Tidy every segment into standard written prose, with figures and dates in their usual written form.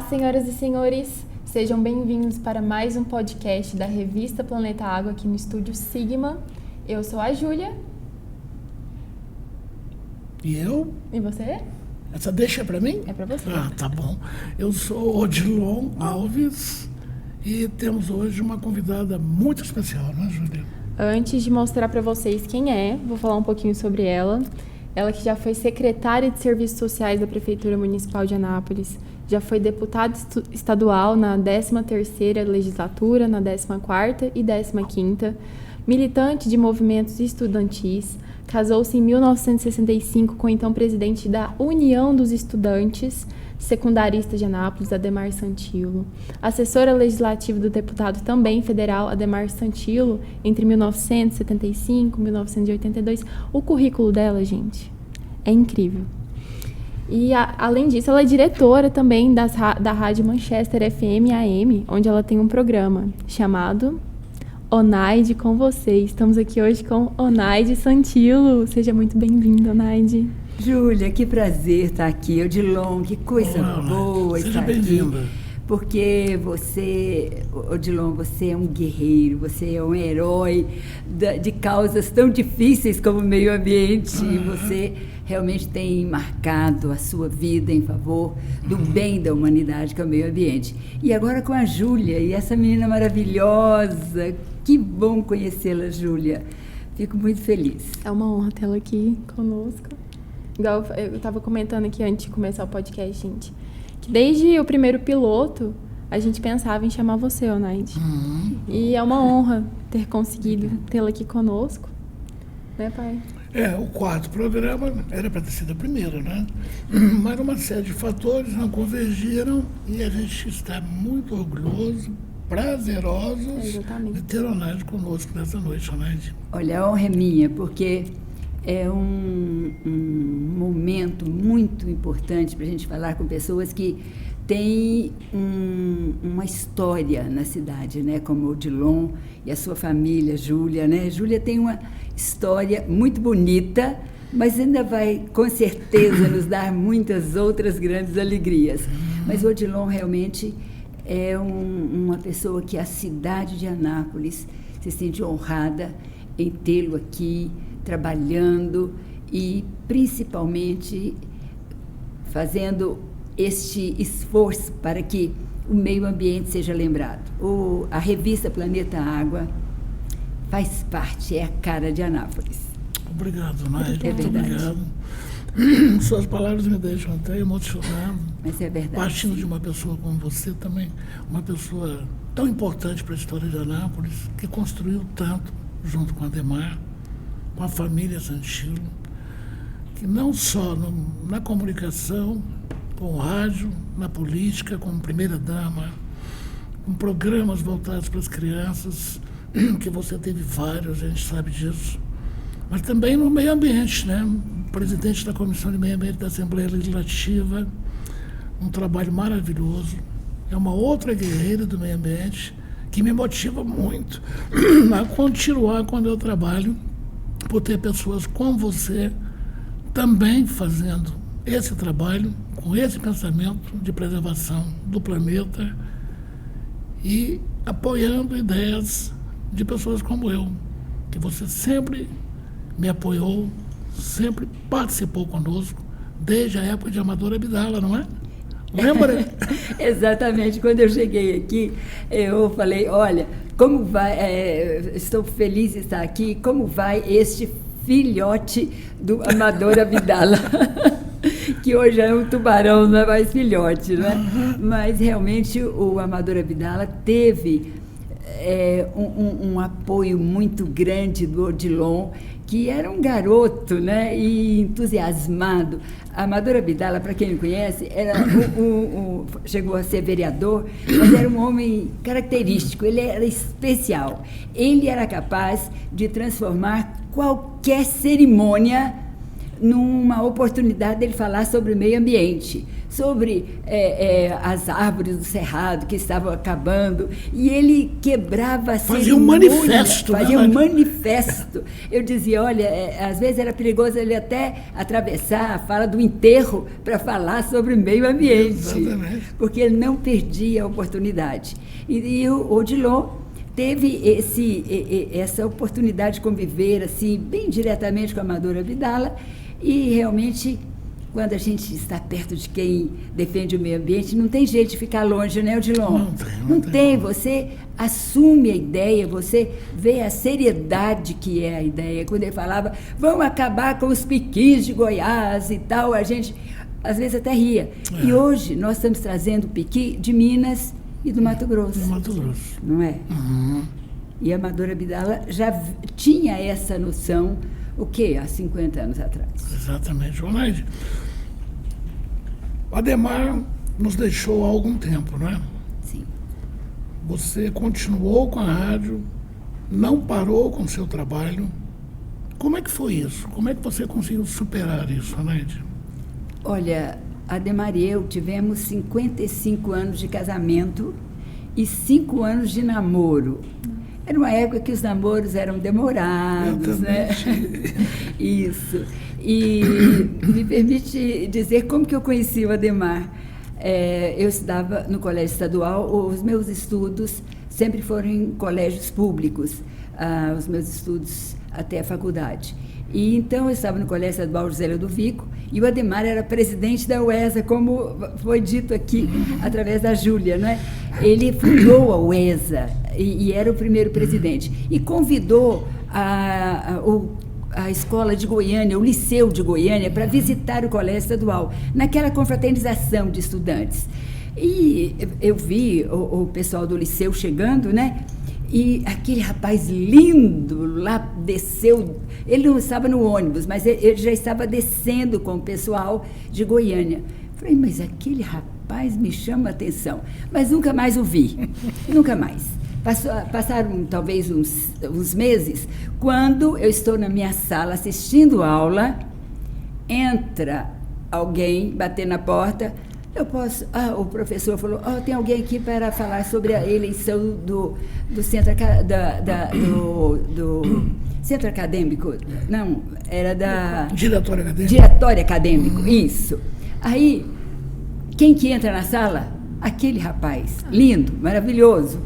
Olá, senhoras e senhores, sejam bem-vindos para mais um podcast da revista Planeta Água aqui no estúdio Sigma. Eu sou a Júlia. E eu? E você? Essa deixa pra mim? É pra você. Ah, tá bom. Eu sou Odilon Alves e temos hoje uma convidada muito especial, né, Júlia? Antes de mostrar para vocês quem é, vou falar um pouquinho sobre ela. Ela que já foi secretária de Serviços Sociais da Prefeitura Municipal de Anápolis, já foi deputada estadual na 13ª legislatura, na 14ª e 15ª, militante de movimentos estudantis, casou-se em 1965 com o então presidente da União dos Estudantes Secundaristas de Anápolis, Adhemar Santillo, assessora legislativa do deputado também federal Adhemar Santillo entre 1975 e 1982. O currículo dela, gente, é incrível. E, além disso, ela é diretora também da Rádio Manchester FM AM, onde ela tem um programa chamado Onaide com você. Estamos aqui hoje com Onaide Santillo. Seja muito bem-vinda, Onaide. Júlia, que prazer estar aqui. Odilon, que coisa boa estar aqui. Seja bem-vinda. Porque você, Odilon, você é um guerreiro, você é um herói de causas tão difíceis como o meio ambiente. E você realmente tem marcado a sua vida em favor do bem da humanidade, que é o meio ambiente. E agora com a Júlia, e essa menina maravilhosa. Que bom conhecê-la, Júlia. Fico muito feliz. É uma honra tê-la aqui conosco. Igual eu estava comentando aqui antes de começar o podcast, gente, que desde o primeiro piloto a gente pensava em chamar você, Onaide. E é uma honra ter conseguido tê-la aqui conosco, né, pai? O quarto programa era para ter sido o primeiro, né? Mas uma série de fatores não convergiram e a gente está muito orgulhoso, prazerosos de ter a Onaide conosco nessa noite, Onaide. Olha, a honra é minha, porque é um momento muito importante para a gente falar com pessoas que têm uma história na cidade, né? Como o Odilon e a sua família, Júlia, né? Júlia tem uma história muito bonita, mas ainda vai, com certeza, nos dar muitas outras grandes alegrias. Mas o Odilon realmente é uma pessoa que a cidade de Anápolis se sente honrada em tê-lo aqui, trabalhando e, principalmente, fazendo este esforço para que o meio ambiente seja lembrado. A revista Planeta Água faz parte, é a cara de Anápolis. Obrigado, Onaide. É verdade. Muito obrigado. Suas palavras me deixam até emocionado. Mas é verdade. Partindo de uma pessoa como você também, uma pessoa tão importante para a história de Anápolis, que construiu tanto junto com a Adhemar, com a família Santillo, que não só na comunicação, com o rádio, na política, como primeira-dama, com programas voltados para as crianças, que você teve vários, a gente sabe disso, mas também no meio ambiente, né? Presidente da Comissão de Meio Ambiente da Assembleia Legislativa, um trabalho maravilhoso, é uma outra guerreira do meio ambiente que me motiva muito a continuar quando eu trabalho, por ter pessoas como você também fazendo esse trabalho, com esse pensamento de preservação do planeta e apoiando ideias de pessoas como eu, que você sempre me apoiou, sempre participou conosco, desde a época de Amador Abdala, não é? Lembra? Exatamente. Quando eu cheguei aqui, eu falei, olha, como vai, estou feliz de estar aqui, como vai este filhote do Amador Abdala? Que hoje é um tubarão, não é mais filhote, né? Mas realmente o Amador Abdala teve um apoio muito grande do Odilon, que era um garoto, né, e entusiasmado. Amador Abdala, para quem não conhece, chegou a ser vereador, mas era um homem característico, ele era especial. Ele era capaz de transformar qualquer cerimônia numa oportunidade dele falar sobre o meio ambiente, sobre as árvores do cerrado que estavam acabando, e ele quebrava a Fazia um manifesto. Fazia um manifesto. Eu dizia, olha, às vezes era perigoso ele até atravessar a fala do enterro para falar sobre o meio ambiente. Exatamente. Porque ele não perdia a oportunidade. E o Odilon teve essa oportunidade de conviver assim, bem diretamente com a Amador Abdala, e realmente, quando a gente está perto de quem defende o meio ambiente, não tem jeito de ficar longe, né, Odilon? Não tem. Você assume a ideia, você vê a seriedade que é a ideia. Quando ele falava, vamos acabar com os piquis de Goiás e tal, a gente, às vezes, até ria. E hoje, nós estamos trazendo piqui de Minas e do Mato Grosso. Do Mato Grosso. Não é? Uhum. E a Amador Abdala já tinha essa noção, o quê? Há 50 anos atrás. Exatamente. Onaide, o Adhemar nos deixou há algum tempo, não é? Sim. Você continuou com a rádio, não parou com o seu trabalho. Como é que foi isso? Como é que você conseguiu superar isso, Onaide? Olha, Adhemar e eu tivemos 55 anos de casamento e 5 anos de namoro. Era uma época que os namoros eram demorados, né? Isso. E me permite dizer como que eu conheci o Adhemar. Eu estudava no colégio estadual, os meus estudos sempre foram em colégios públicos, os meus estudos até a faculdade. E então eu estava no Colégio Estadual José Ludovico e o Adhemar era presidente da UESA, como foi dito aqui, através da Júlia, né? Ele fundou a UESA e era o primeiro presidente. E convidou a escola de Goiânia, o Liceu de Goiânia, para visitar o Colégio Estadual, naquela confraternização de estudantes. E eu vi o pessoal do Liceu chegando, né? E aquele rapaz lindo lá desceu, ele não estava no ônibus, mas ele já estava descendo com o pessoal de Goiânia. Falei, mas aquele rapaz me chama a atenção, mas nunca mais o vi, nunca mais. Passaram talvez uns meses, quando eu estou na minha sala assistindo aula, entra alguém bater na porta. Eu posso... o professor falou, tem alguém aqui para falar sobre a eleição do centro, do centro acadêmico. Não, era da... Diretório acadêmico. Diretório acadêmico, isso. Aí, quem que entra na sala? Aquele rapaz, lindo, maravilhoso.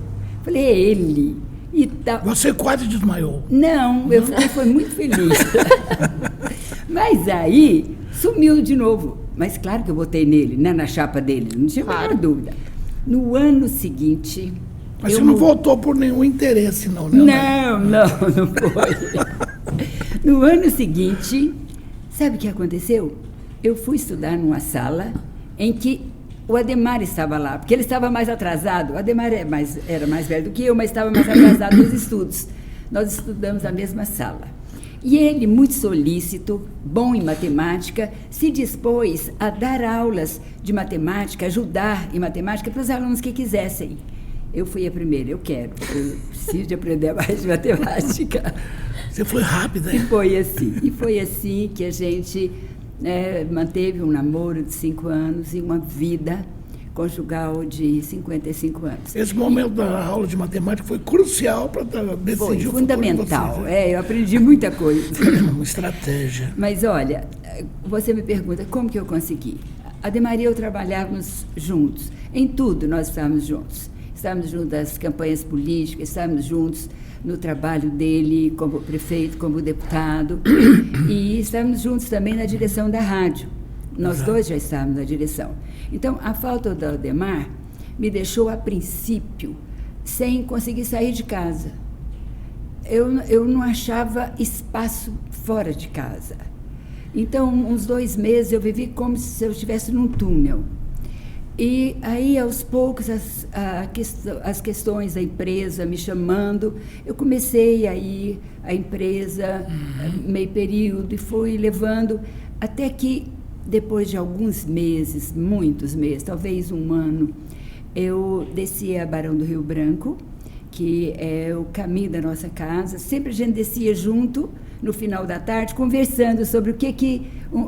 Falei, é ele. E tal. Você quase desmaiou. Não, eu fui muito feliz. Mas aí, sumiu de novo. Mas claro que eu botei nele, né, na chapa dele, não tinha a menor dúvida. No ano seguinte... Mas você não votou por nenhum interesse, não, né? Não foi. No ano seguinte, sabe o que aconteceu? Eu fui estudar numa sala em que o Adhemar estava lá, porque ele estava mais atrasado. O Adhemar era mais velho do que eu, mas estava mais atrasado nos estudos. Nós estudamos na mesma sala. E ele, muito solícito, bom em matemática, se dispôs a dar aulas de matemática, ajudar em matemática para os alunos que quisessem. Eu fui a primeira, eu preciso de aprender mais de matemática. Você foi rápida, hein? E foi assim que a gente manteve um namoro de 5 anos e uma vida conjugal de 55 anos. Esse momento da aula de matemática foi crucial para decidir foi o futuro fundamental. de vocês, né? Eu aprendi muita coisa. Uma estratégia. Mas olha, você me pergunta como que eu consegui. Adhemar e eu trabalhávamos juntos. Em tudo nós estávamos juntos. Estávamos juntos nas campanhas políticas, estávamos juntos no trabalho dele como prefeito, como deputado. E estávamos juntos também na direção da rádio. Nós dois já estávamos na direção. Então, a falta do Adhemar me deixou, a princípio, sem conseguir sair de casa. Eu não achava espaço fora de casa. Então, uns 2 meses, eu vivi como se eu estivesse num túnel. E aí, aos poucos, as questões da empresa me chamando, eu comecei a ir à empresa, meio período, e fui levando, até que, depois de alguns meses, muitos meses, talvez 1 ano, eu desci a Barão do Rio Branco, que é o caminho da nossa casa. Sempre a gente descia junto, no final da tarde, conversando sobre o que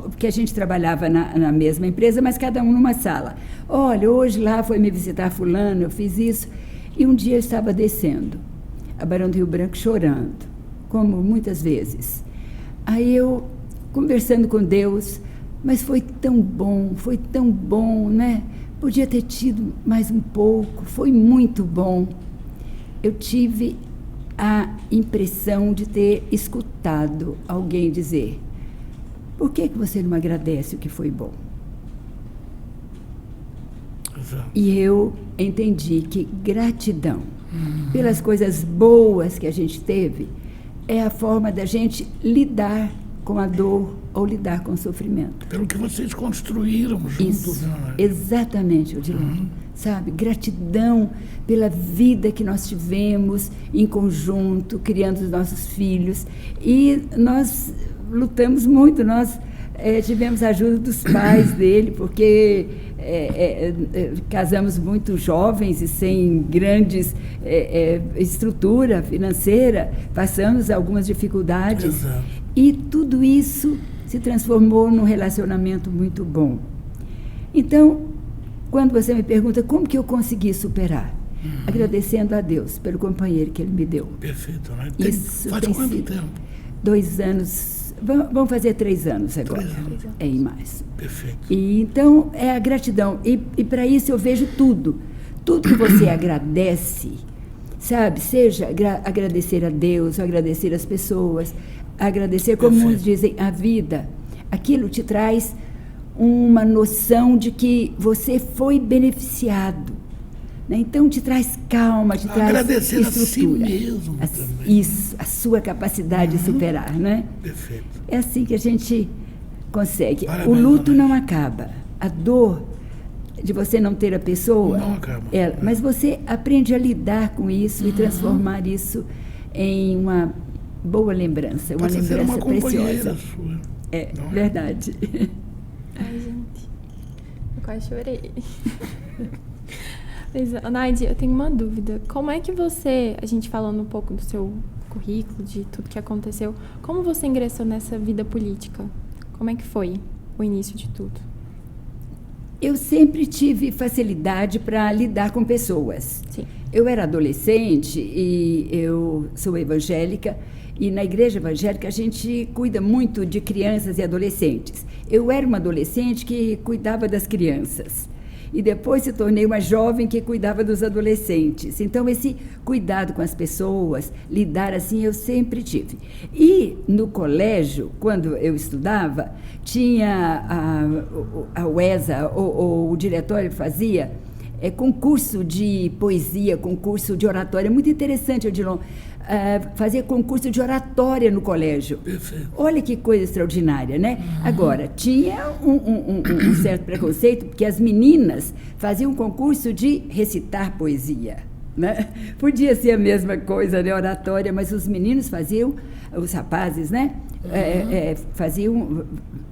porque a gente trabalhava na mesma empresa, mas cada um numa sala. Olha, hoje lá foi me visitar fulano, eu fiz isso. E um dia eu estava descendo, a Barão do Rio Branco, chorando, como muitas vezes. Aí eu, conversando com Deus, mas foi tão bom, né? Podia ter tido mais um pouco, foi muito bom. Eu tive a impressão de ter escutado alguém dizer: por que você não agradece o que foi bom? Exato. E eu entendi que gratidão pelas coisas boas que a gente teve é a forma da gente lidar com a dor ou lidar com o sofrimento. Pelo que vocês construíram juntos. Isso, Né? exatamente, Odilon. Sabe, gratidão pela vida que nós tivemos em conjunto, criando os nossos filhos. E nós lutamos muito, nós tivemos a ajuda dos pais dele, porque casamos muito jovens e sem grandes estrutura financeira, passamos algumas dificuldades. Exato. E tudo isso se transformou num relacionamento muito bom. Então, quando você me pergunta como que eu consegui superar, agradecendo a Deus pelo companheiro que Ele me deu. Perfeito, né? Isso faz tem quanto sido tempo? 2 anos, vão fazer 3 anos agora. 3 anos. É em março. Perfeito. E então é a gratidão. E para isso eu vejo tudo. Tudo que você agradece, sabe? Seja agradecer a Deus, agradecer as pessoas, agradecer, como Perfeito. uns dizem, a vida. Aquilo te traz uma noção de que você foi beneficiado. Né? Então te traz calma, te traz Agradecer estrutura. a si mesmo também. Isso, a sua capacidade de superar, né? Perfeito. É assim que a gente consegue. Parabéns, O luto Dona não acaba. A dor de você não ter a pessoa, Não acaba. mas você aprende a lidar com isso e transformar isso em uma boa lembrança, uma Passa a ser lembrança uma companheira preciosa. sua. É Não é? verdade. Ai, gente, eu quase chorei. Mas, Naide, eu tenho uma dúvida. Como é que você, a gente falando um pouco do seu currículo, de tudo que aconteceu, como você ingressou nessa vida política? Como é que foi o início de tudo? Eu sempre tive facilidade para lidar com pessoas. Sim. Eu era adolescente e eu sou evangélica, e na igreja evangélica a gente cuida muito de crianças e adolescentes. Eu era uma adolescente que cuidava das crianças. E depois se tornei uma jovem que cuidava dos adolescentes. Então, esse cuidado com as pessoas, lidar assim, eu sempre tive. E no colégio, quando eu estudava, tinha a UESA, ou o diretório fazia concurso de poesia, concurso de oratória. Muito interessante, Odilon. Fazia concurso de oratória no colégio. Perfeito. Olha que coisa extraordinária, né? Agora, tinha um certo preconceito, porque as meninas faziam concurso de recitar poesia, né? Podia ser a mesma coisa, né? Oratória, mas os meninos faziam, os rapazes, né? Faziam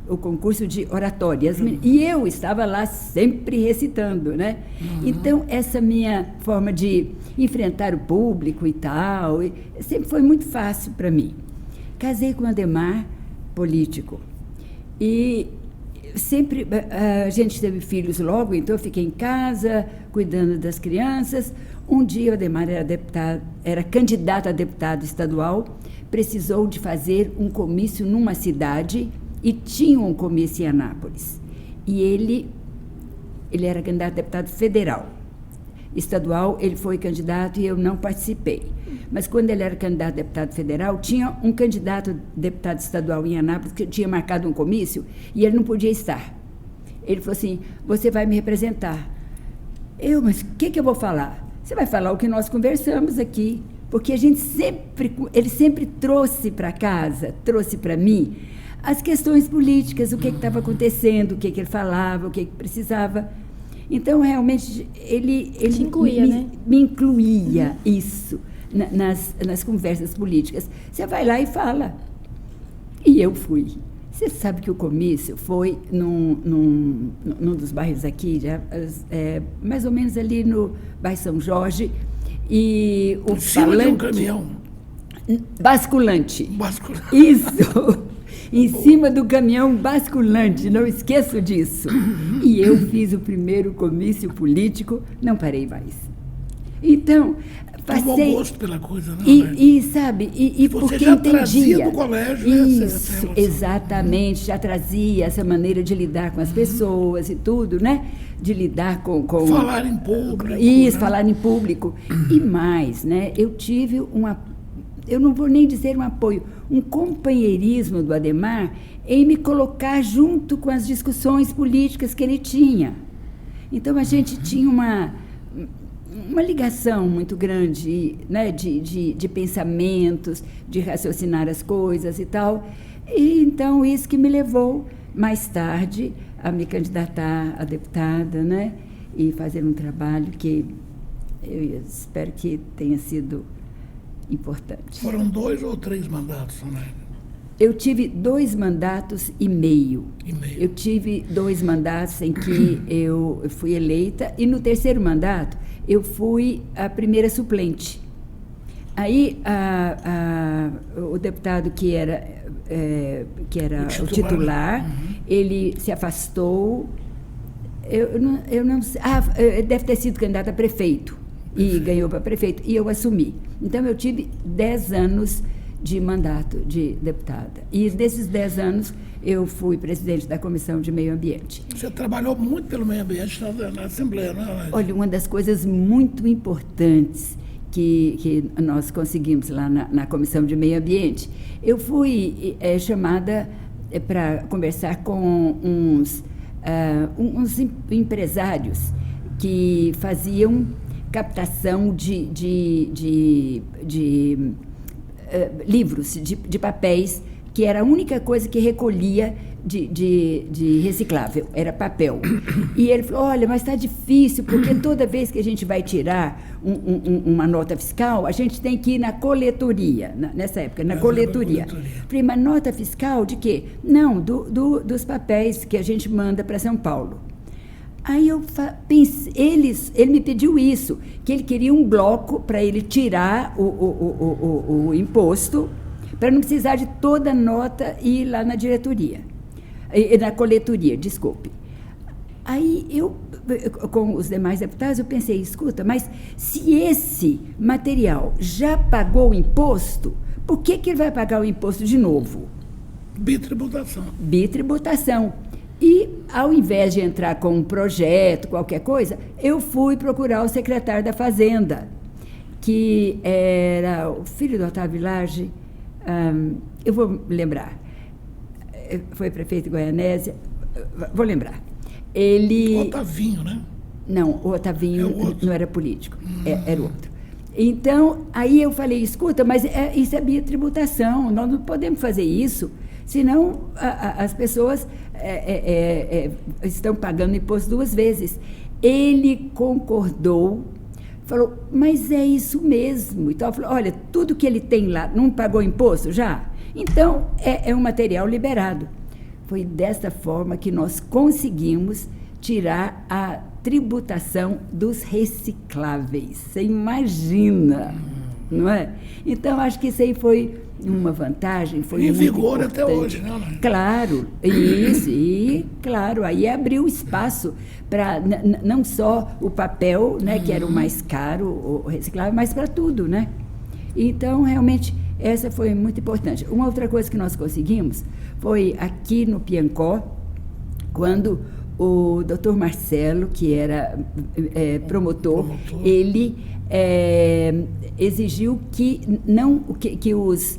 o concurso de oratória. E eu estava lá sempre recitando, né? Então, essa minha forma de enfrentar o público e tal, sempre foi muito fácil para mim. Casei com o Ademar, político. E sempre, a gente teve filhos logo, então eu fiquei em casa, cuidando das crianças. Um dia o Ademar era candidato a deputado estadual, precisou de fazer um comício numa cidade e tinha um comício em Anápolis. E ele era candidato a deputado federal. Estadual, ele foi candidato e eu não participei. Mas quando ele era candidato a deputado federal, tinha um candidato a deputado estadual em Anápolis que tinha marcado um comício e ele não podia estar. Ele falou assim: você vai me representar. Mas o que eu vou falar? Você vai falar o que nós conversamos aqui. Porque ele sempre trouxe para casa, trouxe para mim, as questões políticas, o que estava acontecendo, o que ele falava, o que precisava. Então, realmente, ele te incluía, né? Me incluía, isso, nas conversas políticas. Você vai lá e fala. E eu fui. Você sabe que o comício foi num dos bairros aqui, mais ou menos ali no bairro São Jorge, e o Em cima de um falante... caminhão. Basculante. Basculante. Isso. em cima do caminhão basculante, não esqueço disso. E eu fiz o primeiro comício político, não parei mais. Então, passei... Tomou gosto pela coisa, né? Sabe, e você porque já entendia. Trazia do colégio, isso, exatamente, já trazia essa maneira de lidar com as pessoas e tudo, né? De lidar com... Falar em público. Isso, né? falar em público. E mais, né? Eu tive eu não vou nem dizer um apoio, um companheirismo do Adhemar em me colocar junto com as discussões políticas que ele tinha. Então, a gente tinha uma ligação muito grande, né, de pensamentos, de raciocinar as coisas e tal. E, então, isso que me levou, mais tarde, a me candidatar a deputada, né, e fazer um trabalho que eu espero que tenha sido importante. Foram 2 ou 3 mandatos, né? Eu tive 2 mandatos e meio. Eu tive 2 mandatos em que eu fui eleita, e no terceiro mandato eu fui a primeira suplente. Aí o deputado que era o titular, ele se afastou. Eu não sei. Deve ter sido candidato a prefeito. E ganhou para prefeito, e eu assumi. Então, eu tive 10 anos de mandato de deputada. E desses 10 anos, eu fui presidente da Comissão de Meio Ambiente. Você trabalhou muito pelo meio ambiente na Assembleia, né? Olha, uma das coisas muito importantes que nós conseguimos lá na Comissão de Meio Ambiente, eu fui chamada para conversar com uns empresários que faziam captação de livros, de papéis, que era a única coisa que recolhia de reciclável, era papel. E ele falou, olha, mas está difícil, porque toda vez que a gente vai tirar uma nota fiscal, a gente tem que ir na coletoria, nessa época, na coletoria. Falei, mas nota fiscal de quê? Não, dos papéis que a gente manda para São Paulo. Aí eu pensei, ele me pediu isso, que ele queria um bloco para ele tirar o imposto, para não precisar de toda a nota e ir lá na diretoria, na coletoria, desculpe. Aí eu, com os demais deputados, eu pensei, escuta, mas se esse material já pagou o imposto, por que ele vai pagar o imposto de novo? Bitributação. Bitributação. E, ao invés de entrar com um projeto, qualquer coisa, eu fui procurar o secretário da Fazenda, que era o filho do Otávio Lage, eu vou lembrar, foi prefeito de Goianésia, vou lembrar. Ele... O Otavinho, né? Não, o Otavinho não era político, era outro. Então, aí eu falei, escuta, mas isso é bitributação, nós não podemos fazer isso, senão as pessoas estão pagando imposto 2 vezes. Ele concordou, falou, mas é isso mesmo. Então, falou, olha, tudo que ele tem lá, não pagou imposto já? Então, é um material liberado. Foi dessa forma que nós conseguimos tirar a tributação dos recicláveis. Você imagina, não é? Então, acho que isso aí foi uma vantagem, foi em muito vigor importante. Até hoje, né? Claro, isso, e claro, aí abriu espaço para não só o papel, né, que era o mais caro, o reciclável, mas para tudo, né? Então, realmente, essa foi muito importante. Uma outra coisa que nós conseguimos foi aqui no Piancó, quando o doutor Marcelo, que era promotor, ele exigiu que os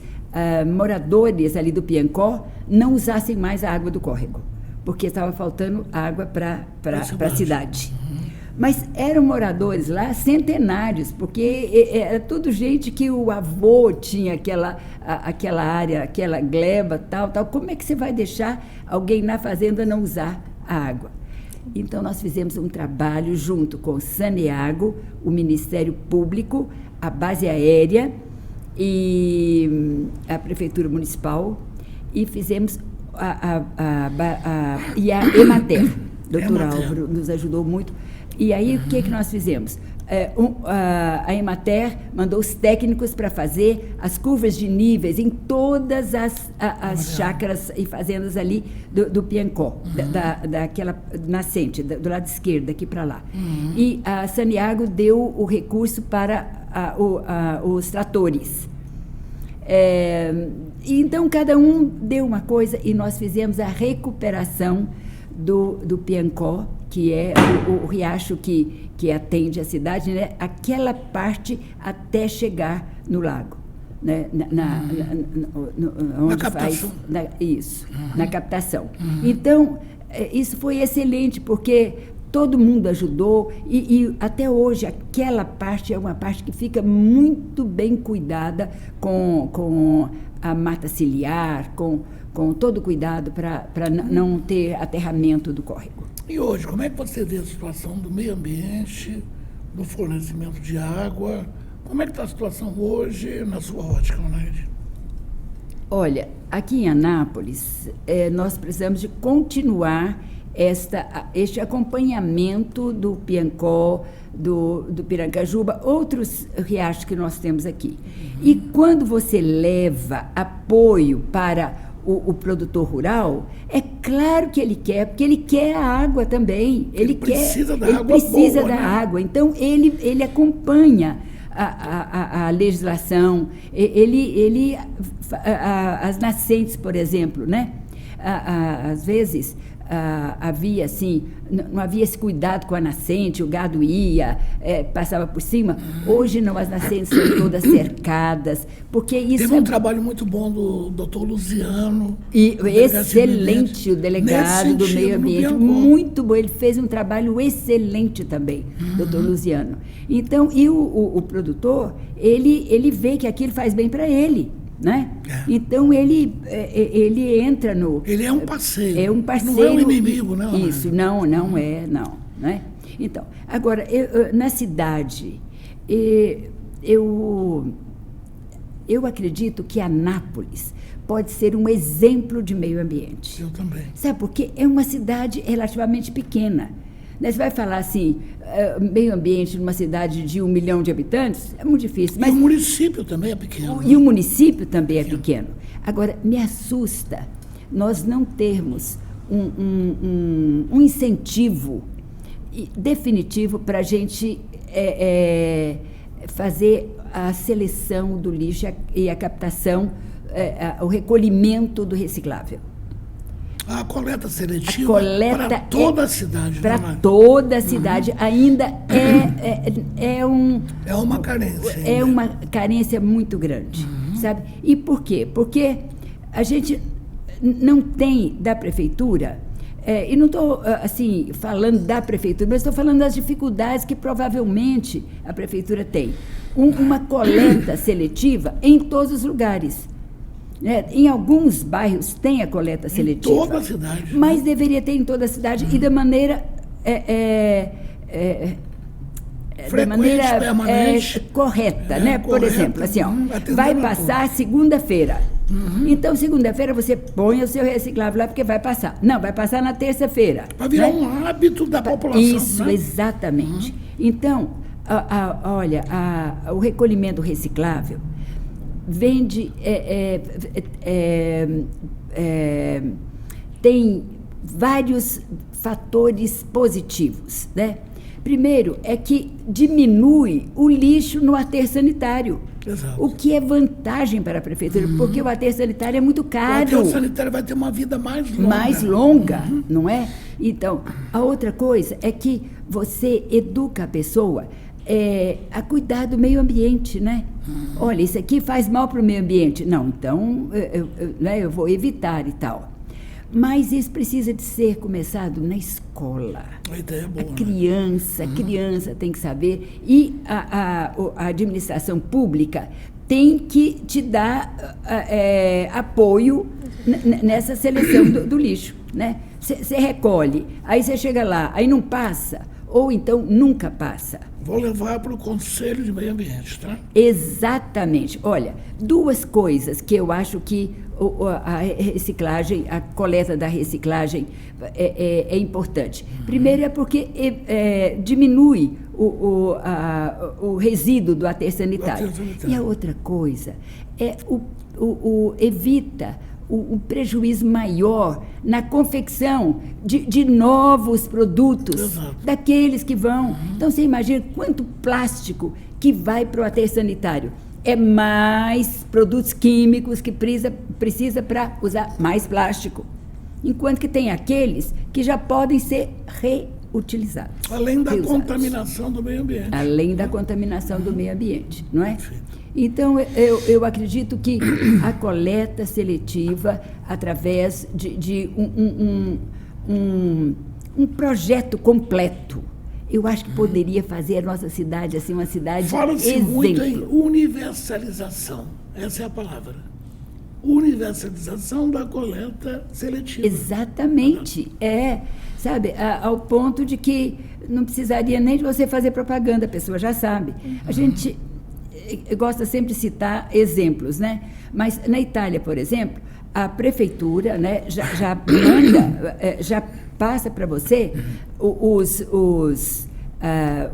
moradores ali do Piancó não usassem mais a água do córrego, porque estava faltando água para a cidade. Mas eram moradores lá centenários, porque era tudo gente que o avô tinha aquela área, aquela gleba, tal. Como é que você vai deixar alguém na fazenda não usar a água? Então, nós fizemos um trabalho junto com o Saneago, o Ministério Público, a Base Aérea e a Prefeitura Municipal, e fizemos e a Emater. Doutor Álvaro nos ajudou muito. E aí, o que nós fizemos? A Emater mandou os técnicos para fazer as curvas de níveis em todas as chácaras e fazendas ali do Piancó, daquela nascente, do lado esquerdo, daqui para lá. E a Santiago deu o recurso para os tratores. Então, cada um deu uma coisa e nós fizemos a recuperação do Piancó, que é o riacho que atende a cidade, né? Aquela parte até chegar no lago, né? Onde captação. Na captação. Então, isso foi excelente, porque todo mundo ajudou e até hoje aquela parte é uma parte que fica muito bem cuidada com a mata ciliar, com todo cuidado para não ter aterramento do córrego. E hoje, como é que você vê a situação do meio ambiente, do fornecimento de água? Como é que está a situação hoje na sua ótica, Oneide? Olha, aqui em Anápolis, nós precisamos de continuar este acompanhamento do Piancó, do Pirancajuba, outros riachos que nós temos aqui. E quando você leva apoio para o produtor rural, é claro que ele quer, porque ele quer a água também. Ele precisa da ele água precisa boa, da né? água. Então, ele acompanha a legislação, as nascentes, por exemplo, né? Às vezes havia assim, não havia esse cuidado com a nascente, o gado ia, passava por cima. Hoje não, as nascentes são todas cercadas, porque isso Teve um trabalho muito bom do doutor Luciano. e excelente, o delegado do meio ambiente, muito bom, ele fez um trabalho excelente também, doutor Luciano. Então, e o produtor, ele vê que aquilo faz bem para ele, né? Então ele entra no... Ele é um parceiro. É um parceiro. Não é um inimigo, né? Isso, não é? Então, agora, na cidade, eu acredito que Anápolis pode ser um exemplo de meio ambiente. Eu também. Sabe por quê? É uma cidade relativamente pequena. Né? Você vai falar assim, meio ambiente numa cidade de 1 milhão de habitantes, é muito difícil. Mas o município também é pequeno. E o município também é pequeno. Agora, me assusta nós não termos um incentivo definitivo para a gente fazer a seleção do lixo e a captação, o recolhimento do reciclável. A coleta seletiva para toda a cidade. Para toda a cidade ainda é uma carência. É uma carência muito grande, sabe? E por quê? Porque a gente não tem da prefeitura, e não estou assim falando da prefeitura, mas estou falando das dificuldades que provavelmente a prefeitura tem. Uma coleta seletiva em todos os lugares. Em alguns bairros tem a coleta seletiva. Em toda a cidade. Mas deveria ter em toda a cidade e da maneira correta, né? Por exemplo, assim, vai passar segunda-feira. Então, segunda-feira você põe o seu reciclável lá porque vai passar. Não, vai passar na terça-feira. Para virar um hábito da população. Isso, né? Exatamente. Então, olha, o recolhimento reciclável tem vários fatores positivos, né? Primeiro é que diminui o lixo no aterro sanitário. Exato. O que é vantagem para a prefeitura, porque o aterro sanitário é muito caro. O aterro sanitário vai ter uma vida mais longa. Mais longa, não é? Então, a outra coisa é que você educa a pessoa a cuidar do meio ambiente, né? Olha, isso aqui faz mal para o meio ambiente. Não, então eu vou evitar e tal. Mas isso precisa de ser começado na escola. A ideia é boa. A criança tem que saber. E a administração pública tem que te dar apoio nessa seleção do lixo, né? Você recolhe, aí você chega lá, aí não passa, ou então nunca passa. Vou levar para o Conselho de Meio Ambiente, tá? Exatamente. Olha, duas coisas que eu acho que a reciclagem, a coleta da reciclagem é importante. Primeiro é porque diminui o resíduo do aterro sanitário. E a outra coisa é evita um prejuízo maior na confecção de novos produtos, Exato. daqueles que vão. Então, você imagina quanto plástico que vai para o aterro sanitário. É mais produtos químicos que precisa para usar mais plástico. Enquanto que tem aqueles que já podem ser reutilizados. Além da reusados. Contaminação do meio ambiente. Além da contaminação do meio ambiente, não é? Perfeito. Então, eu acredito que a coleta seletiva, através de um projeto completo, eu acho que poderia fazer a nossa cidade assim, uma cidade Fala-se muito em exemplo. universalização. Essa é a palavra. Universalização da coleta seletiva. Exatamente. Sabe, ao ponto de que não precisaria nem de você fazer propaganda, a pessoa já sabe. A gente gosta sempre de citar exemplos, né? Mas na Itália, por exemplo, a prefeitura, né, já manda, já passa para você os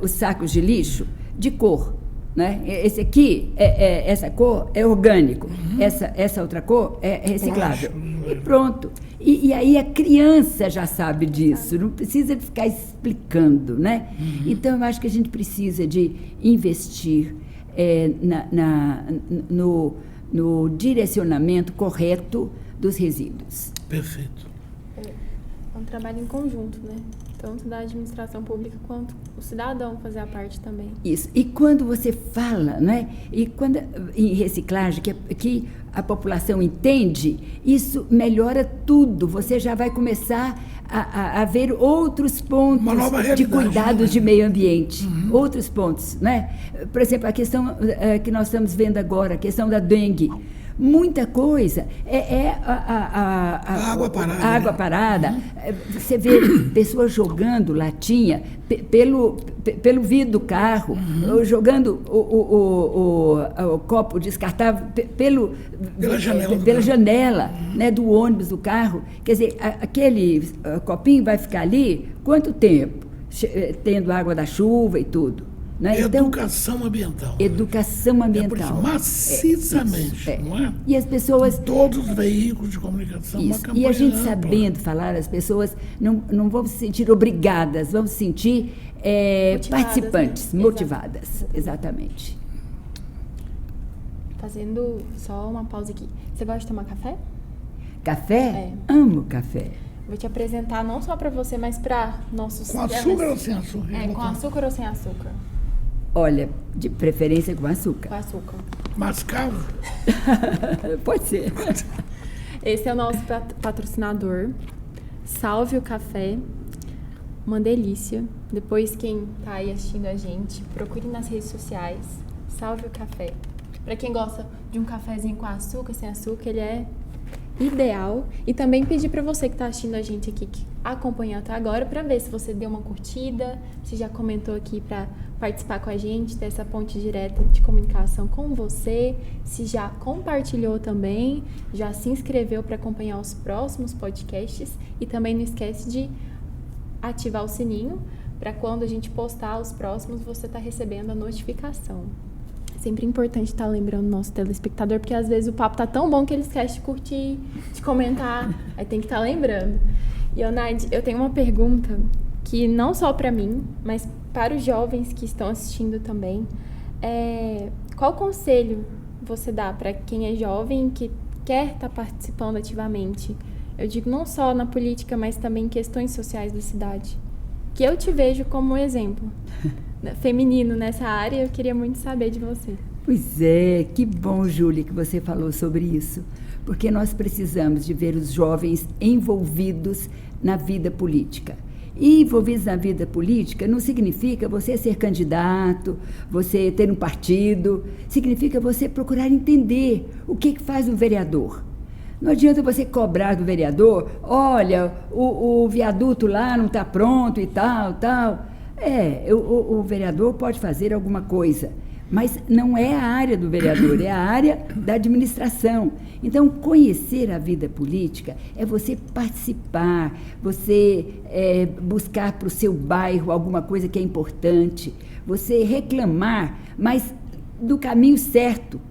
sacos de lixo de cor. Né? Esse aqui, essa cor é orgânico, essa outra cor é reciclável. E pronto. E aí a criança já sabe disso, não precisa de ficar explicando. Né? Então, eu acho que a gente precisa de investir no direcionamento correto dos resíduos. Perfeito. É um trabalho em conjunto, né? Tanto da administração pública quanto o cidadão fazer a parte também. Isso. E quando você fala, né? E quando em reciclagem, que a população entende, isso melhora tudo. Você já vai começar a ver outros pontos de cuidados de meio ambiente. Outros pontos, né? Por exemplo, a questão que nós estamos vendo agora, a questão da dengue. Muita coisa a água parada. A água parada. Você vê pessoas jogando latinha pelo vidro do carro, jogando o copo descartável pela janela, né, do ônibus, do carro. Quer dizer, aquele copinho vai ficar ali quanto tempo? Tendo água da chuva e tudo. Né? Educação ambiental. Educação ambiental. Por isso, maciçamente, não é? E as pessoas... Todos os veículos de comunicação, uma campanha E a gente ampla. sabendo falar, as pessoas não vão se sentir obrigadas, vão se sentir participantes, né? Motivadas. Exatamente. Fazendo só uma pausa aqui. Você gosta de tomar café? Café? Amo café. Vou te apresentar não só para você, mas para nossos... Com açúcar ou sem açúcar? Com açúcar ou sem açúcar? Olha, de preferência com açúcar. Com açúcar. Mascavo? Pode ser. Esse é o nosso patrocinador. Salve o Café. Uma delícia. Depois, quem tá aí assistindo a gente, procure nas redes sociais. Salve o Café. Para quem gosta de um cafezinho com açúcar, sem açúcar, ele é ideal. E também pedir para você que está assistindo a gente aqui que acompanhar até agora, para ver se você deu uma curtida, se já comentou aqui para participar com a gente, ter essa ponte direta de comunicação com você, se já compartilhou também, já se inscreveu para acompanhar os próximos podcasts e também não esquece de ativar o sininho para quando a gente postar os próximos você tá recebendo a notificação. Sempre importante estar lembrando o nosso telespectador, porque às vezes o papo tá tão bom que ele esquece de curtir, de comentar, aí tem que estar lembrando. E, Onaide, eu tenho uma pergunta que não só para mim, mas para os jovens que estão assistindo também. Qual conselho você dá para quem é jovem que quer estar participando ativamente? Eu digo não só na política, mas também em questões sociais da cidade. Que eu te vejo como um exemplo feminino nessa área, eu queria muito saber de você. Pois é, que bom, Júlia, que você falou sobre isso, porque nós precisamos de ver os jovens envolvidos na vida política. E envolvidos na vida política não significa você ser candidato, você ter um partido, significa você procurar entender o que faz um vereador. Não adianta você cobrar do vereador, olha, o viaduto lá não está pronto e tal. O vereador pode fazer alguma coisa, mas não é a área do vereador, é a área da administração. Então, conhecer a vida política é você participar, você buscar para o seu bairro alguma coisa que é importante, você reclamar, mas do caminho certo,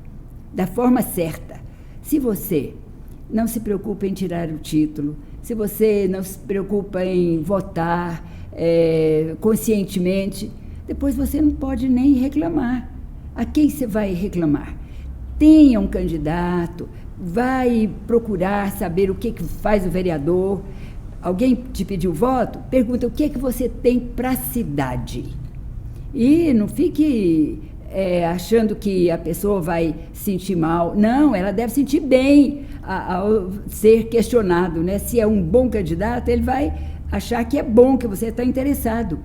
da forma certa. Se você não se preocupa em tirar o título, se você não se preocupa em votar conscientemente, depois você não pode nem reclamar. A quem você vai reclamar? Tenha um candidato, vai procurar saber o que faz o vereador. Alguém te pediu voto? Pergunta o que você tem para a cidade. E não fique achando que a pessoa vai sentir mal. Não, ela deve sentir bem ao ser questionado, né? Se é um bom candidato, ele vai achar que é bom, que você está interessado.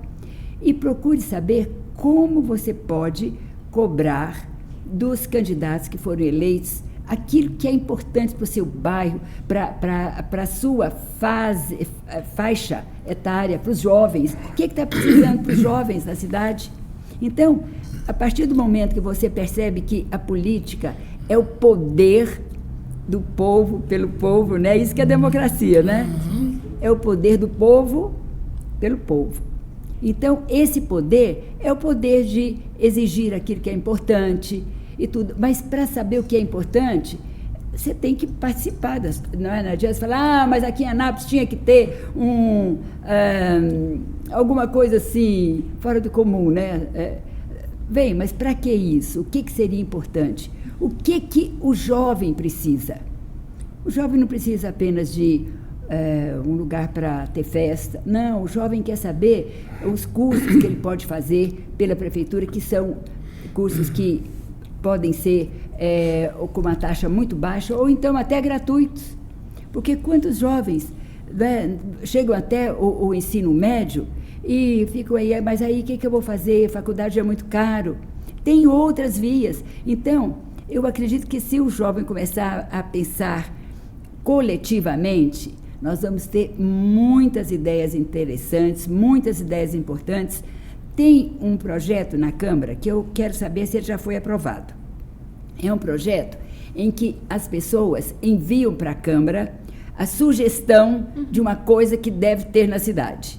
E procure saber como você pode cobrar dos candidatos que foram eleitos aquilo que é importante para o seu bairro, para a sua faixa etária, para os jovens. O que está precisando para os jovens na cidade? Então, a partir do momento que você percebe que a política é o poder do povo, pelo povo, né? Isso que é democracia, né? É o poder do povo pelo povo. Então, esse poder é o poder de exigir aquilo que é importante e tudo. Mas, para saber o que é importante, você tem que participar. Não adianta você falar, mas aqui em Anápolis tinha que ter alguma coisa assim, fora do comum, né? Bem, mas para que isso? O que seria importante? O que o jovem precisa? O jovem não precisa apenas de um lugar para ter festa. Não, o jovem quer saber os cursos que ele pode fazer pela prefeitura, que são cursos que podem ser com uma taxa muito baixa, ou então até gratuitos. Porque quantos jovens chegam até o ensino médio e ficam aí, mas aí o que eu vou fazer? A faculdade é muito caro. Tem outras vias. Então, eu acredito que se o jovem começar a pensar coletivamente, nós vamos ter muitas ideias interessantes, muitas ideias importantes. Tem um projeto na Câmara que eu quero saber se ele já foi aprovado. É um projeto em que as pessoas enviam para a Câmara a sugestão de uma coisa que deve ter na cidade.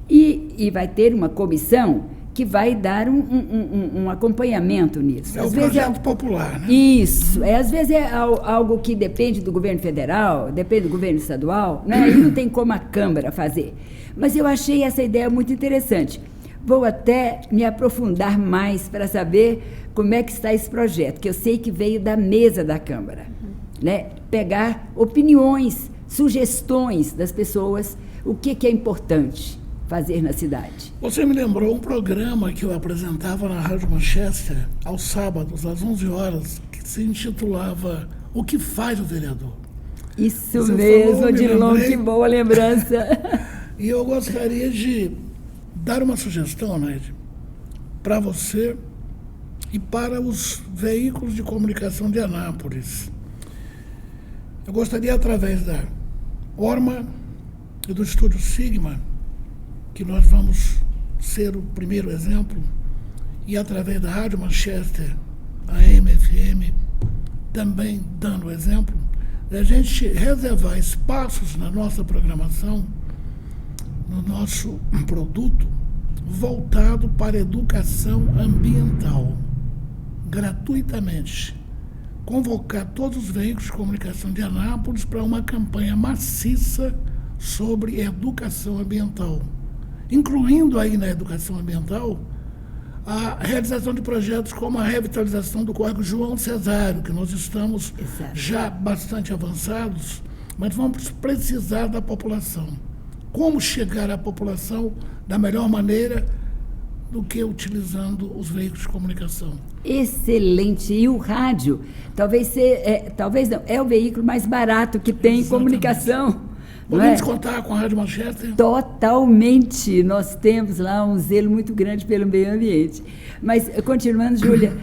E vai ter uma comissão que vai dar um acompanhamento nisso. É o projeto popular, né? Isso. Às vezes é algo que depende do governo federal, depende do governo estadual, né? Aí não tem como a Câmara fazer. Mas eu achei essa ideia muito interessante. Vou até me aprofundar mais para saber como é que está esse projeto, que eu sei que veio da mesa da Câmara. Né? Pegar opiniões, sugestões das pessoas, o que é importante fazer na cidade. Você me lembrou um programa que eu apresentava na Rádio Manchester, aos sábados, às 11 horas, que se intitulava O que faz o vereador? Isso você mesmo, falou, Odilon, que boa lembrança. E eu gostaria de dar uma sugestão, Naide, para você e para os veículos de comunicação de Anápolis. Eu gostaria, através da Orma e do Estúdio Sigma, que nós vamos ser o primeiro exemplo, e através da Rádio Manchester, a AM/FM, também dando exemplo, da gente reservar espaços na nossa programação, no nosso produto, voltado para a educação ambiental, gratuitamente. Convocar todos os veículos de comunicação de Anápolis para uma campanha maciça sobre educação ambiental, incluindo aí na educação ambiental a realização de projetos como a revitalização do Córrego João Cesário, que nós estamos já bastante avançados, mas vamos precisar da população. Como chegar à população da melhor maneira do que utilizando os veículos de comunicação? Excelente. E o rádio, talvez não, é o veículo mais barato que tem em comunicação. Podemos contar com a Rádio Manchester? Totalmente. Nós temos lá um zelo muito grande pelo meio ambiente. Mas, continuando, Júlia,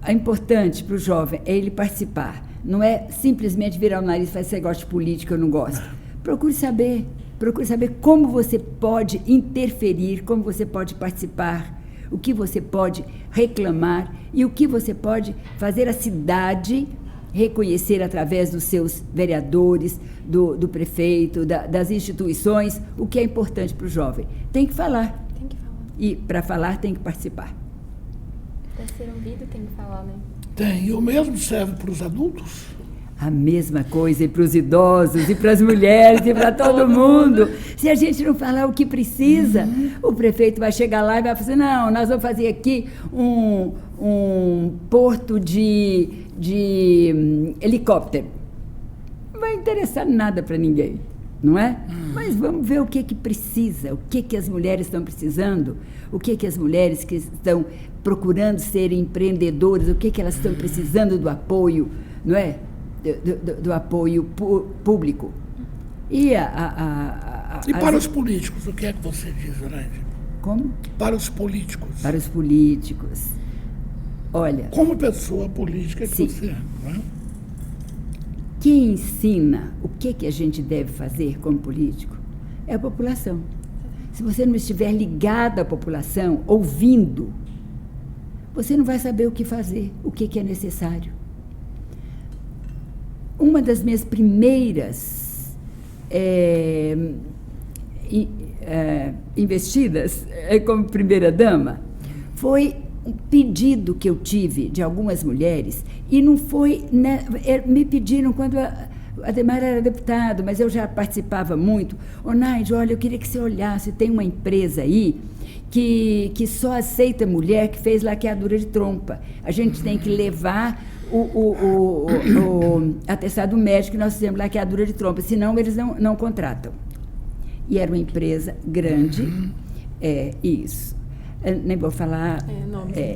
é importante para o jovem é ele participar. Não é simplesmente virar o nariz e falar, você gosta de política, eu não gosto. Procure saber. Procure saber como você pode interferir, como você pode participar, o que você pode reclamar e o que você pode fazer a cidade reconhecer através dos seus vereadores, do prefeito, das instituições, o que é importante para o jovem. Tem que falar. Tem que falar. E para falar tem que participar. Para ser ouvido tem que falar, né? Tem. E o mesmo serve para os adultos? A mesma coisa e para os idosos, e para as mulheres, e para todo mundo. Se a gente não falar o que precisa, o prefeito vai chegar lá e vai falar assim, não, nós vamos fazer aqui um porto de helicóptero. Não vai interessar nada para ninguém, não é? Mas vamos ver o que precisa, o que as mulheres estão precisando, o que as mulheres que estão procurando ser empreendedoras, o que elas estão precisando do apoio, não é? Do apoio público. E para os políticos, o que é que você diz, Zoraide? Como? Para os políticos. Para os políticos. Olha... Como pessoa política que você é, não é? Quem ensina o que a gente deve fazer como político é a população. Se você não estiver ligado à população, ouvindo, você não vai saber o que fazer, o que é necessário. Uma das minhas primeiras investidas como primeira-dama foi um pedido que eu tive de algumas mulheres, e não foi... Né, me pediram quando a Adhemar era deputado, mas eu já participava muito. Naide, olha, eu queria que você olhasse, tem uma empresa aí que só aceita mulher que fez laqueadura de trompa. A gente tem que levar o atestado médico que nós fizemos laqueadura de trompa, senão eles não contratam. E era uma empresa grande, isso. Nem vou falar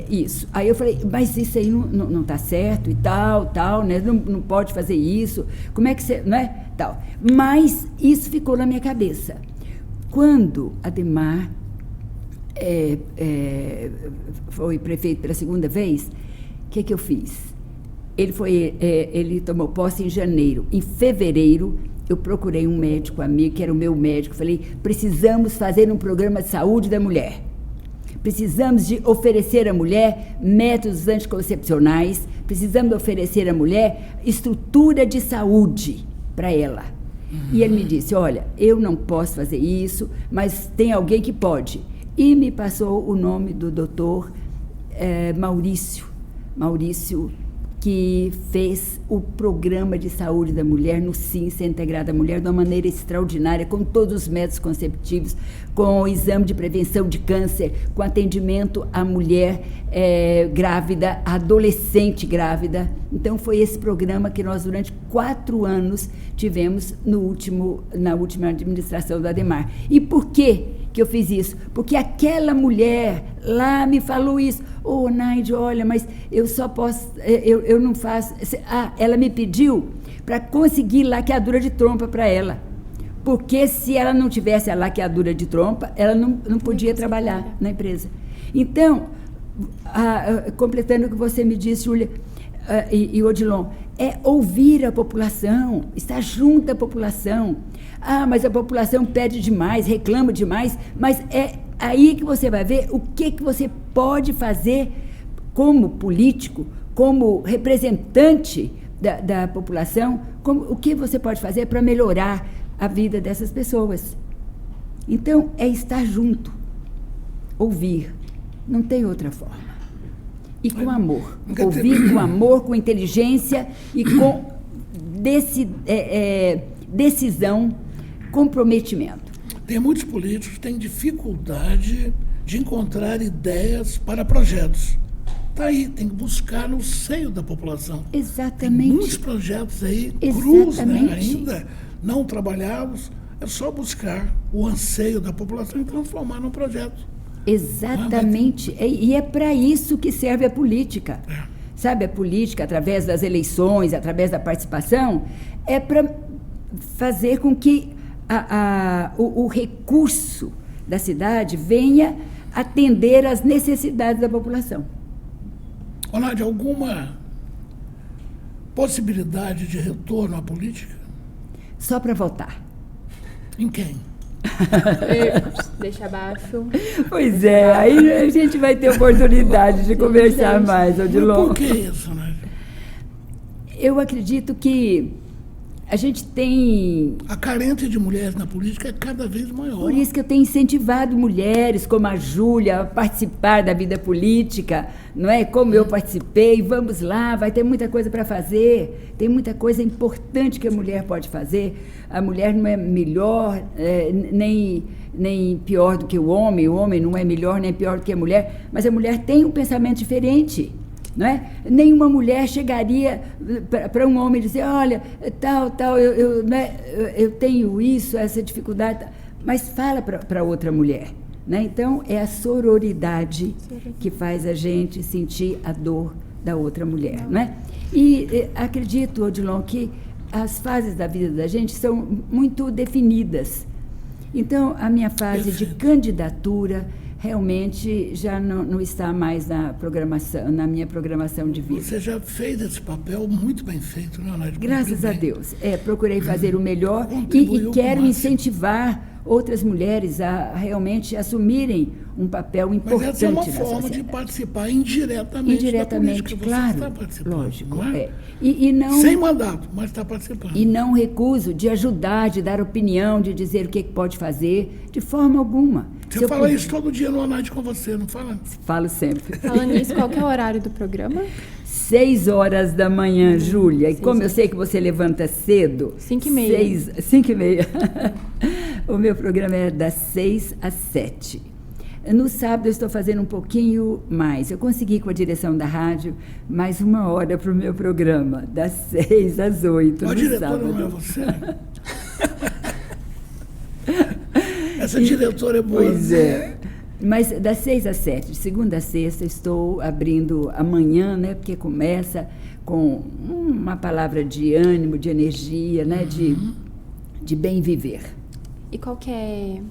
isso. Aí eu falei, mas isso aí não está certo e tal, né? Não pode fazer isso, como é que você... Não é? Tal. Mas isso ficou na minha cabeça. Quando Adhemar foi prefeito pela segunda vez, o que eu fiz? Ele tomou posse em janeiro. Em fevereiro, eu procurei um médico amigo, que era o meu médico, falei, precisamos fazer um programa de saúde da mulher. Precisamos de oferecer à mulher métodos anticoncepcionais, precisamos oferecer à mulher estrutura de saúde para ela. E ele me disse, olha, eu não posso fazer isso, mas tem alguém que pode. E me passou o nome do doutor Maurício, que fez o programa de saúde da mulher no SIM, Centro Integrado da Mulher, de uma maneira extraordinária, com todos os métodos conceptivos, com o exame de prevenção de câncer, com atendimento à mulher grávida, adolescente grávida. Então, foi esse programa que nós, durante 4 anos, tivemos na última administração do Adhemar. E por quê que eu fiz isso? Porque aquela mulher lá me falou isso. Naide, olha, mas eu só posso, eu não faço... ela me pediu para conseguir laqueadura de trompa para ela. Porque se ela não tivesse a laqueadura de trompa, ela não podia trabalhar na empresa. Então, completando o que você me disse, Júlia e Odilon, é ouvir a população, estar junto à população. Mas a população pede demais, reclama demais, mas é aí que você vai ver o que você pode fazer como político, como representante da população, o que você pode fazer para melhorar a vida dessas pessoas. Então, é estar junto, ouvir, não tem outra forma. E com amor, ouvir com amor, com inteligência e com decisão, comprometimento. Tem muitos políticos que têm dificuldade de encontrar ideias para projetos. Está aí, tem que buscar no seio da população. Exatamente. Tem muitos projetos aí, crus, né, ainda não trabalhados. É só buscar o anseio da população e transformar num projeto. Exatamente. E é para isso que serve a política. Sabe, a política, através das eleições, através da participação, é para fazer com que o recurso da cidade venha atender às necessidades da população. Nádia, alguma possibilidade de retorno à política? Só para votar. Em quem? Deixa abaixo. Pois é, aí a gente vai ter oportunidade de conversar mais, Odilon. Por que isso, né? Eu acredito que a gente tem... A carência de mulheres na política é cada vez maior. Por isso que eu tenho incentivado mulheres como a Júlia a participar da vida política, não é? Como eu participei, vamos lá, vai ter muita coisa para fazer, tem muita coisa importante que a mulher pode fazer. A mulher não é melhor, nem pior do que o homem não é melhor nem pior do que a mulher, mas a mulher tem um pensamento diferente. Não é? Nenhuma mulher chegaria para um homem e dizer, olha, tal, eu tenho isso, essa dificuldade, mas fala para outra mulher. Né? Então, é a sororidade que faz a gente sentir a dor da outra mulher. Não é? E acredito, Odilon, que as fases da vida da gente são muito definidas. Então, a minha fase de candidatura realmente já não está mais na minha programação de vida. Você já fez esse papel muito bem feito, né, Nádia? Graças a Deus. Procurei fazer o melhor e quero incentivar outras mulheres a realmente assumirem um papel importante. Mas essa é uma forma de participar indiretamente da política. Claro, você está participando, lógico. não é? E não, sem mandato, mas está participando. E não recuso de ajudar, de dar opinião, de dizer o que pode fazer, de forma alguma. Você fala isso todo dia no Anáide com você, não fala? Falo sempre. Falando nisso, qual que é o horário do programa? 6 horas da manhã, Júlia. E como eu sei que você levanta cedo... 5h30. 5h30. O meu programa é das 6 às 7. No sábado eu estou fazendo um pouquinho mais. Eu consegui com a direção da rádio mais 1 hora para o meu programa, das 6 às 8 no diretora sábado. Não é você? Essa diretora é boa. Pois é. Mas das 6 às 7, de segunda a sexta, estou abrindo amanhã, né? Porque começa com uma palavra de ânimo, de energia, né? De bem viver. E qual que é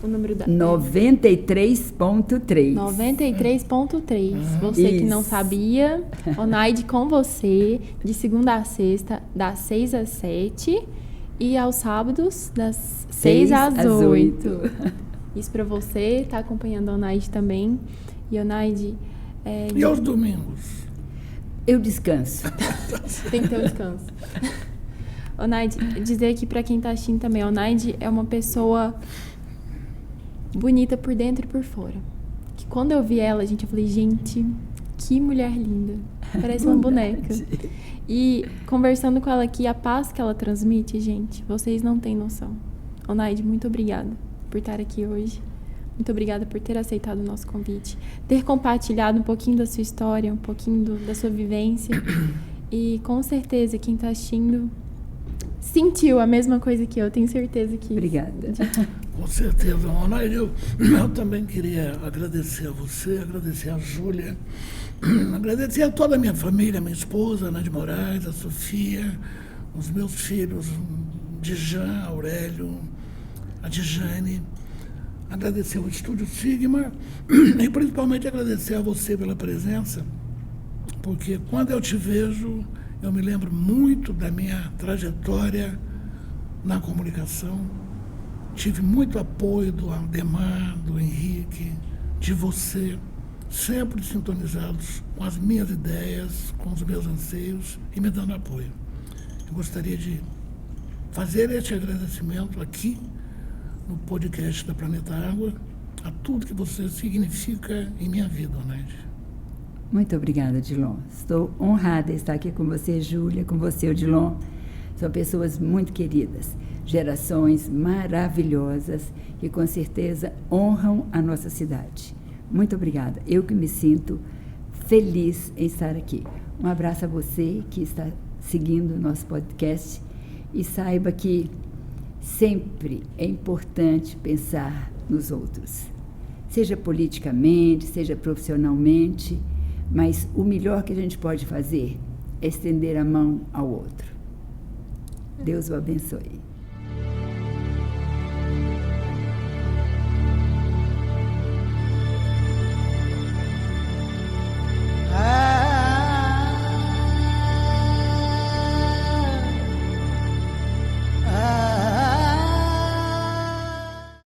o número da... 93.3. 93.3. Você que não sabia, Onaide com você, de segunda a sexta, das 6 às 7 e aos sábados, das 6 às 8. Isso para você, tá acompanhando a Onaide também. E Onaide... E aos domingos? Eu descanso. Tem que ter um descanso. Onaide, dizer aqui para quem tá assistindo também, a Onaide é uma pessoa bonita por dentro e por fora. Que quando eu vi ela, gente, eu falei, gente, que mulher linda. Parece uma boneca. E conversando com ela aqui, a paz que ela transmite, gente, vocês não têm noção. Onaide, muito obrigada por estar aqui hoje. Muito obrigada por ter aceitado o nosso convite. Ter compartilhado um pouquinho da sua história, um pouquinho da sua vivência. E com certeza quem está assistindo sentiu a mesma coisa que eu, tenho certeza que... Obrigada. Com certeza, Onaide. Eu também queria agradecer a você, agradecer a Júlia, agradecer a toda a minha família, a minha esposa, Ana de Moraes, a Sofia, os meus filhos, Dijan, Aurélio, a Dijane, agradecer ao Estúdio Sigma e principalmente agradecer a você pela presença, porque quando eu te vejo, eu me lembro muito da minha trajetória na comunicação. Tive muito apoio do Aldemar, do Henrique, de você, sempre sintonizados com as minhas ideias, com os meus anseios e me dando apoio. Eu gostaria de fazer este agradecimento aqui no podcast da Planeta Água a tudo que você significa em minha vida, Onaide. Muito obrigada, Odilon. Estou honrada de estar aqui com você, Júlia, com você, Odilon. São pessoas muito queridas, gerações maravilhosas que com certeza honram a nossa cidade. Muito obrigada. Eu que me sinto feliz em estar aqui. Um abraço a você que está seguindo o nosso podcast e saiba que sempre é importante pensar nos outros, seja politicamente, seja profissionalmente, mas o melhor que a gente pode fazer é estender a mão ao outro. Deus o abençoe.